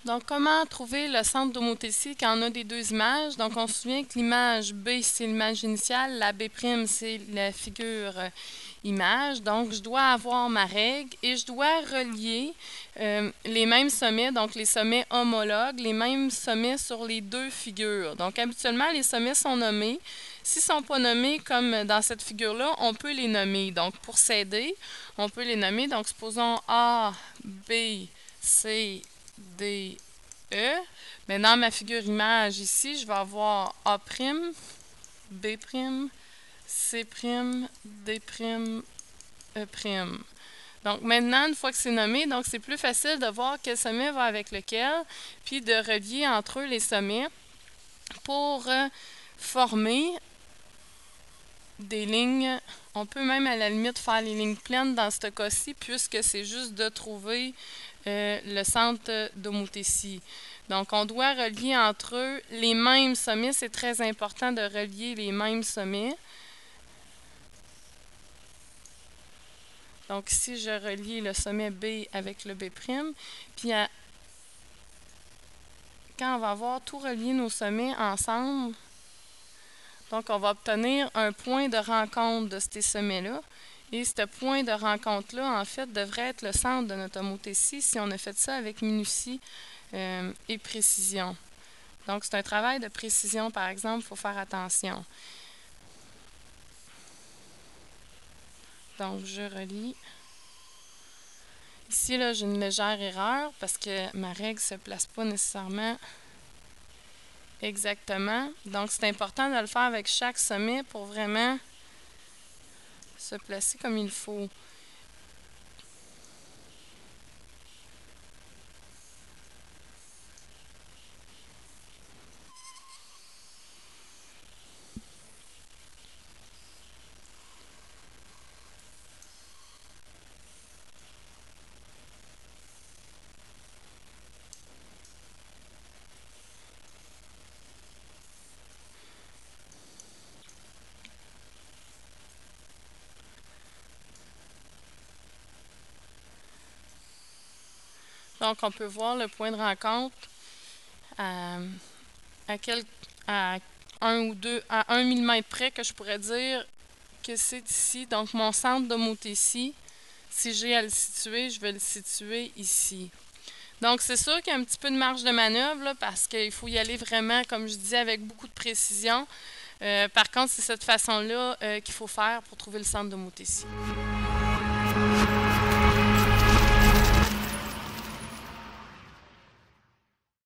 Donc, comment trouver le centre d'homothétie quand on a des deux images? Donc, on se souvient que l'image B, c'est l'image initiale, la B', c'est la figure image. Donc, je dois avoir ma règle et je dois relier les mêmes sommets, donc les sommets homologues, les mêmes sommets sur les deux figures. Donc, habituellement, les sommets sont nommés. S'ils ne sont pas nommés comme dans cette figure-là, on peut les nommer. Donc, pour s'aider, on peut les nommer. Donc, supposons A, B, C, D, E. Mais dans ma figure image ici, je vais avoir A', B', C', D', E'. Donc maintenant, une fois que c'est nommé, donc c'est plus facile de voir quel sommet va avec lequel, puis de relier entre eux les sommets pour former des lignes. On peut même à la limite faire les lignes pleines dans ce cas-ci, puisque c'est juste de trouver le centre d'homothétie. Donc, on doit relier entre eux les mêmes sommets. C'est très important de relier les mêmes sommets. Donc, ici, je relie le sommet B avec le B'. Puis, quand on va avoir tout relié nos sommets ensemble, donc on va obtenir un point de rencontre de ces sommets-là. Et ce point de rencontre-là, en fait, devrait être le centre de notre homothétie si on a fait ça avec minutie et précision. Donc, c'est un travail de précision, par exemple, il faut faire attention. Donc, je relie. Ici, là, j'ai une légère erreur parce que ma règle ne se place pas nécessairement exactement. Donc, c'est important de le faire avec chaque sommet pour vraiment se placer comme il faut. Donc, on peut voir le point de rencontre à 1 mm près que je pourrais dire que c'est ici. Donc, mon centre d'homothétie, si j'ai à le situer, je vais le situer ici. Donc, c'est sûr qu'il y a un petit peu de marge de manœuvre là, parce qu'il faut y aller vraiment, comme je disais, avec beaucoup de précision. Par contre, c'est cette façon-là qu'il faut faire pour trouver le centre d'homothétie.